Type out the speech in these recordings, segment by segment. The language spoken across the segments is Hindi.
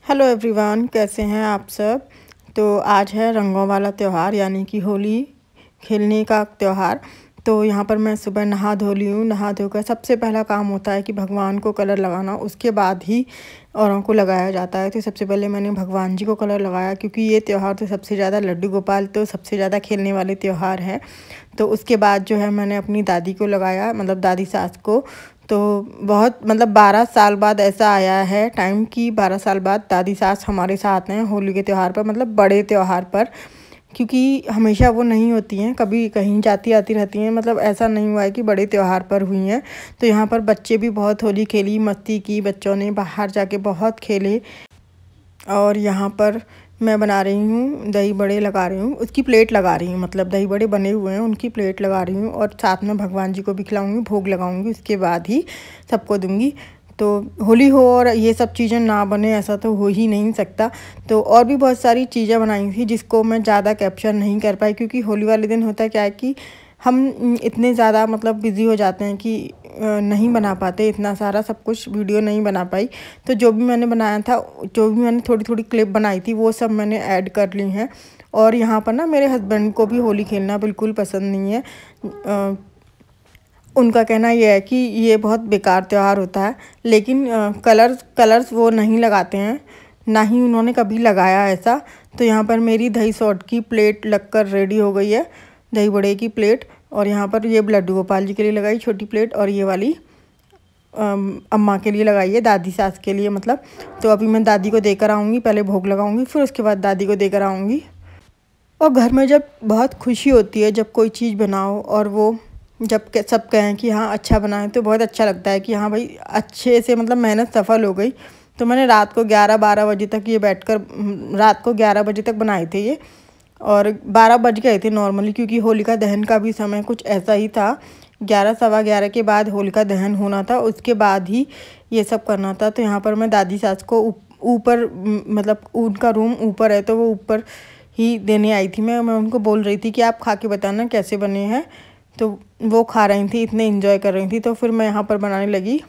हेलो एवरीवन, कैसे हैं आप सब। तो आज है रंगों वाला त्यौहार यानी कि होली खेलने का त्यौहार। तो यहाँ पर मैं सुबह नहा धो ली हूँ। नहा धोकर सबसे पहला काम होता है कि भगवान को कलर लगाना, उसके बाद ही औरों को लगाया जाता है। तो सबसे पहले मैंने भगवान जी को कलर लगाया, क्योंकि ये त्यौहार तो सबसे ज़्यादा लड्डू गोपाल तो सबसे ज़्यादा खेलने वाले त्यौहार है। तो उसके बाद जो है मैंने अपनी दादी को लगाया, मतलब दादी सास को। तो बहुत मतलब 12 साल बाद ऐसा आया है टाइम कि 12 साल बाद दादी सास हमारे साथ हैं होली के त्यौहार पर, मतलब बड़े त्यौहार पर। क्योंकि हमेशा वो नहीं होती हैं, कभी कहीं जाती आती रहती हैं, मतलब ऐसा नहीं हुआ है कि बड़े त्यौहार पर हुई हैं। तो यहाँ पर बच्चे भी बहुत होली खेली, मस्ती की, बच्चों ने बाहर जाके बहुत खेले। और यहाँ पर मैं बना रही हूँ दही बड़े, लगा रही हूँ उसकी प्लेट लगा रही हूँ, मतलब दही बड़े बने हुए हैं उनकी प्लेट लगा रही हूँ। और साथ में भगवान जी को भी खिलाऊँगी, भोग लगाऊँगी, उसके बाद ही सबको दूँगी। तो होली हो और ये सब चीज़ें ना बने ऐसा तो हो ही नहीं सकता। तो और भी बहुत सारी चीज़ें बनाई थी जिसको मैं ज़्यादा कैप्चर नहीं कर पाई, क्योंकि होली वाले दिन होता है क्या है कि हम इतने ज़्यादा मतलब बिज़ी हो जाते हैं कि नहीं बना पाते इतना सारा सब कुछ, वीडियो नहीं बना पाई। तो जो भी मैंने बनाया था, जो भी मैंने थोड़ी थोड़ी क्लिप बनाई थी, वो सब मैंने ऐड कर ली हैं। और यहाँ पर ना मेरे हस्बैंड को भी होली खेलना बिल्कुल पसंद नहीं है। उनका कहना यह है कि ये बहुत बेकार त्यौहार होता है। लेकिन कलर्स वो नहीं लगाते हैं, ना ही उन्होंने कभी लगाया ऐसा। तो यहाँ पर मेरी दही सॉट की प्लेट लगकर रेडी हो गई है, दही बड़े की प्लेट। और यहाँ पर ये लड्डू गोपाल जी के लिए लगाई छोटी प्लेट, और ये वाली अम्मा के लिए लगाई है, दादी सास के लिए मतलब। तो अभी मैं दादी को देकर आऊँगी, पहले भोग लगाऊंगी, फिर उसके बाद दादी को देकर आऊँगी। और घर में जब बहुत खुशी होती है, जब कोई चीज़ बनाओ और वो जब सब कहें कि हाँ अच्छा बना है, तो बहुत अच्छा लगता है कि हाँ भाई अच्छे से मतलब मेहनत सफल हो गई। तो मैंने रात को 11-12 बजे तक ये बैठकर रात को 11 बजे तक बनाए थे ये। और 12 बज गए थे नॉर्मली, क्योंकि होलिका दहन का भी समय कुछ ऐसा ही था। 11 सवा 11 के बाद होलिका दहन होना था, उसके बाद ही ये सब करना था। तो यहाँ पर मैं दादी सास को ऊपर मतलब उनका रूम ऊपर है, तो वो ऊपर ही देने आई थी। मैं उनको बोल रही थी कि आप खा के बताना कैसे बने हैं। तो वो खा रही थी, इतने इन्जॉय कर रही थी। तो फिर मैं यहाँ पर बनाने लगी,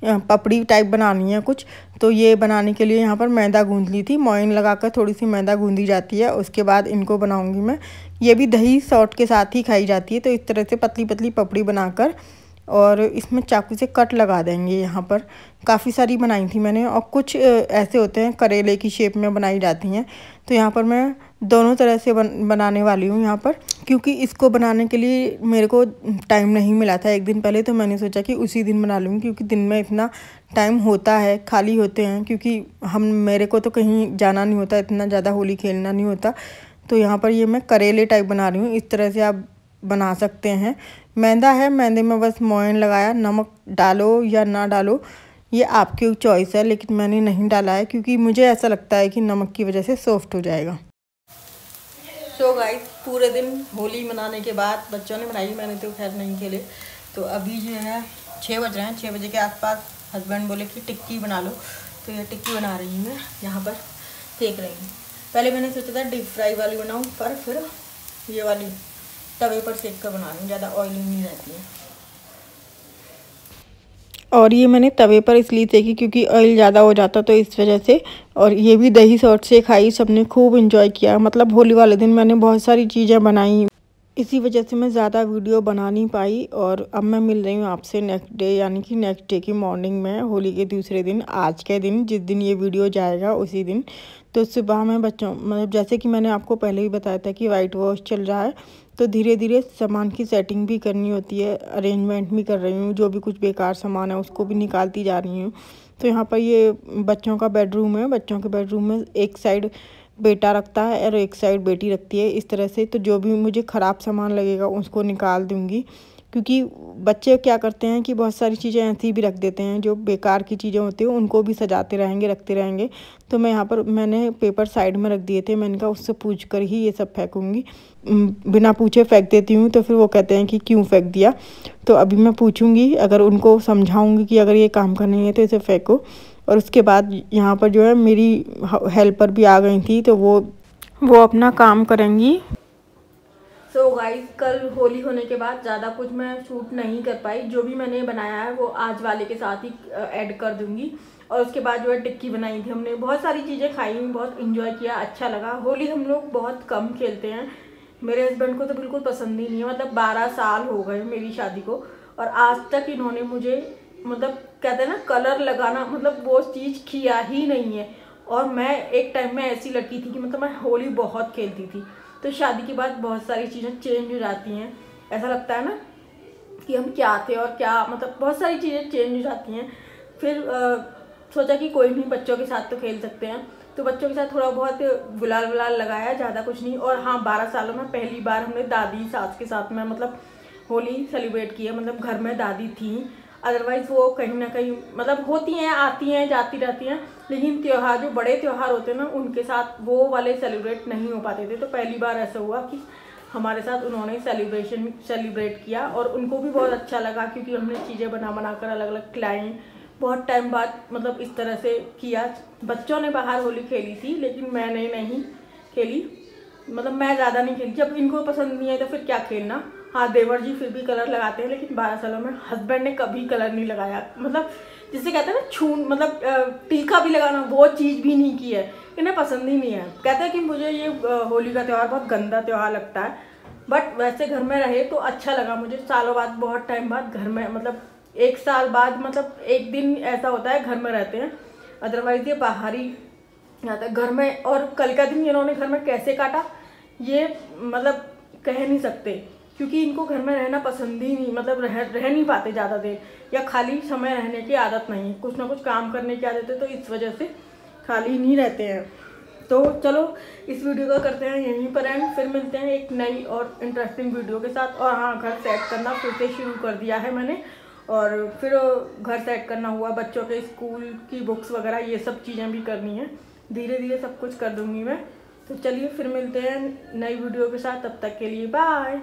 पपड़ी टाइप बनानी है कुछ। तो ये बनाने के लिए यहाँ पर मैदा गूंद ली थी, मोइन लगाकर थोड़ी सी मैदा गूंदी जाती है, उसके बाद इनको बनाऊंगी मैं। ये भी दही सॉट के साथ ही खाई जाती है। तो इस तरह से पतली पतली पपड़ी बनाकर और इसमें चाकू से कट लगा देंगे। यहाँ पर काफ़ी सारी बनाई थी मैंने, और कुछ ऐसे होते हैं करेले की शेप में बनाई जाती हैं। तो यहाँ पर मैं दोनों तरह से बनाने वाली हूँ यहाँ पर, क्योंकि इसको बनाने के लिए मेरे को टाइम नहीं मिला था एक दिन पहले। तो मैंने सोचा कि उसी दिन बना लूँगी, क्योंकि दिन में इतना टाइम होता है, खाली होते हैं, क्योंकि मेरे को तो कहीं जाना नहीं होता, इतना ज़्यादा होली खेलना नहीं होता। तो यहाँ पर ये मैं करेले टाइप बना रही हूँ, इस तरह से आप बना सकते हैं। मैदा है, मैदे में बस मोयन लगाया, नमक डालो या ना डालो ये आपकी चॉइस है, लेकिन मैंने नहीं डाला है क्योंकि मुझे ऐसा लगता है कि नमक की वजह से सॉफ्ट हो जाएगा। तो गाइस, पूरे दिन होली मनाने के बाद बच्चों ने बनाई, मैंने तो खैर नहीं खेले। तो अभी जो है 6 बज रहे हैं, 6 बजे के आसपास हस्बैंड बोले कि टिक्की बना लो। तो ये टिक्की बना रही हूँ मैं, यहाँ पर सेक रही हूँ। पहले मैंने सोचा था डीप फ्राई वाली बनाऊँ, पर फिर ये वाली तवे पर सेक कर बना रही हूँ, ज़्यादा ऑयली नहीं रहती है। और ये मैंने तवे पर इसलिए सेकी क्योंकि ऑयल ज़्यादा हो जाता तो इस वजह से। और ये भी दही सॉस से खाई, सबने खूब एंजॉय किया। मतलब होली वाले दिन मैंने बहुत सारी चीज़ें बनाई, इसी वजह से मैं ज़्यादा वीडियो बना नहीं पाई। और अब मैं मिल रही हूँ आपसे नेक्स्ट डे, यानी कि नेक्स्ट डे की मॉर्निंग में, होली के दूसरे दिन, आज के दिन, जिस दिन ये वीडियो जाएगा उसी दिन। तो सुबह में बच्चों मतलब जैसे कि मैंने आपको पहले ही बताया था कि वाइट वॉश चल रहा है, तो धीरे धीरे सामान की सेटिंग भी करनी होती है, अरेंजमेंट भी कर रही हूँ, जो भी कुछ बेकार सामान है उसको भी निकालती जा रही हूँ। तो यहाँ पर ये बच्चों का बेडरूम है, बच्चों के बेडरूम में एक साइड बेटा रखता है और एक साइड बेटी रखती है, इस तरह से। तो जो भी मुझे ख़राब सामान लगेगा उसको निकाल दूँगी, क्योंकि बच्चे क्या करते हैं कि बहुत सारी चीज़ें ऐसी भी रख देते हैं, जो बेकार की चीज़ें होती हैं उनको भी सजाते रहेंगे, रखते रहेंगे। तो मैं यहाँ पर मैंने पेपर साइड में रख दिए थे, मैंने कहा उससे पूछ कर ही ये सब फेंकूँगी, बिना पूछे फेंक देती हूँ तो फिर वो कहते हैं कि क्यों फेंक दिया। तो अभी मैं पूछूँगी, अगर उनको समझाऊँगी कि अगर ये काम का नहीं है तो इसे फेंको। और उसके बाद यहाँ पर जो है मेरी हेल्पर भी आ गई थी, तो वो अपना काम करेंगी। सो गाइस, कल होली होने के बाद ज़्यादा कुछ मैं शूट नहीं कर पाई, जो भी मैंने बनाया है वो आज वाले के साथ ही ऐड कर दूंगी। और उसके बाद जो है टिक्की बनाई थी हमने, बहुत सारी चीज़ें खाई, बहुत इंजॉय किया, अच्छा लगा। होली हम लोग बहुत कम खेलते हैं, मेरे हस्बैंड को तो बिल्कुल पसंद ही नहीं है। मतलब 12 साल हो गए मेरी शादी को और आज तक इन्होंने मुझे मतलब कहते हैं ना कलर लगाना, मतलब वो चीज़ किया ही नहीं है। और मैं एक टाइम में ऐसी लड़की थी कि मतलब मैं होली बहुत खेलती थी। तो शादी के बाद बहुत सारी चीज़ें चेंज हो जाती हैं, ऐसा लगता है ना कि हम क्या थे और क्या, मतलब बहुत सारी चीज़ें चेंज हो जाती हैं। फिर सोचा कि कोई नहीं, बच्चों के साथ तो खेल सकते हैं, तो बच्चों के साथ थोड़ा बहुत गुलाल वुलाल लगाया, ज़्यादा कुछ नहीं। और हाँ, 12 सालों में पहली बार हमने दादी सास के साथ में मतलब होली सेलिब्रेट की है। मतलब घर में दादी थी, अदरवाइज़ वो कहीं ना कहीं मतलब होती हैं, आती हैं, जाती रहती हैं, लेकिन त्यौहार जो बड़े त्यौहार होते हैं ना उनके साथ वो वाले सेलिब्रेट नहीं हो पाते थे। तो पहली बार ऐसा हुआ कि हमारे साथ उन्होंने सेलिब्रेट किया और उनको भी बहुत अच्छा लगा, क्योंकि हमने चीज़ें बना कर अलग अलग खिलाई। बहुत टाइम बाद मतलब इस तरह से किया। बच्चों ने बाहर होली खेली थी लेकिन मैंने नहीं खेली, मतलब मैं ज़्यादा नहीं खेली। जब इनको पसंद नहीं है तो फिर क्या खेलना। हाँ, देवर जी फिर भी कलर लगाते हैं, लेकिन 12 सालों में हस्बैंड ने कभी कलर नहीं लगाया। मतलब जिसे कहते हैं ना छून, मतलब टीका भी लगाना, वो चीज़ भी नहीं की है, इन्हें पसंद ही नहीं है। कहते हैं कि मुझे ये होली का त्यौहार बहुत गंदा त्यौहार लगता है, बट वैसे घर में रहे तो अच्छा लगा मुझे। सालों बाद, बहुत टाइम बाद घर में, मतलब 1 साल बाद, मतलब एक दिन ऐसा होता है घर में रहते हैं, अदरवाइज ये बाहर ही आता है घर में। और कल का दिन इन्होंने घर में कैसे काटा ये मतलब कह नहीं सकते, क्योंकि इनको घर में रहना पसंद ही नहीं, मतलब रह नहीं पाते ज़्यादा देर, या खाली समय रहने की आदत नहीं, कुछ ना कुछ काम करने की आदत है, तो इस वजह से खाली नहीं रहते हैं। तो चलो इस वीडियो का करते हैं यहीं पर एंड, फिर मिलते हैं एक नई और इंटरेस्टिंग वीडियो के साथ। और हाँ, घर सेट करना फिर से शुरू कर दिया है मैंने, और फिर घर सेट करना हुआ, बच्चों के स्कूल की बुक्स वगैरह ये सब चीज़ें भी करनी है, धीरे धीरे सब कुछ कर दूँगी मैं। तो चलिए फिर मिलते हैं नई वीडियो के साथ, तब तक के लिए बाय।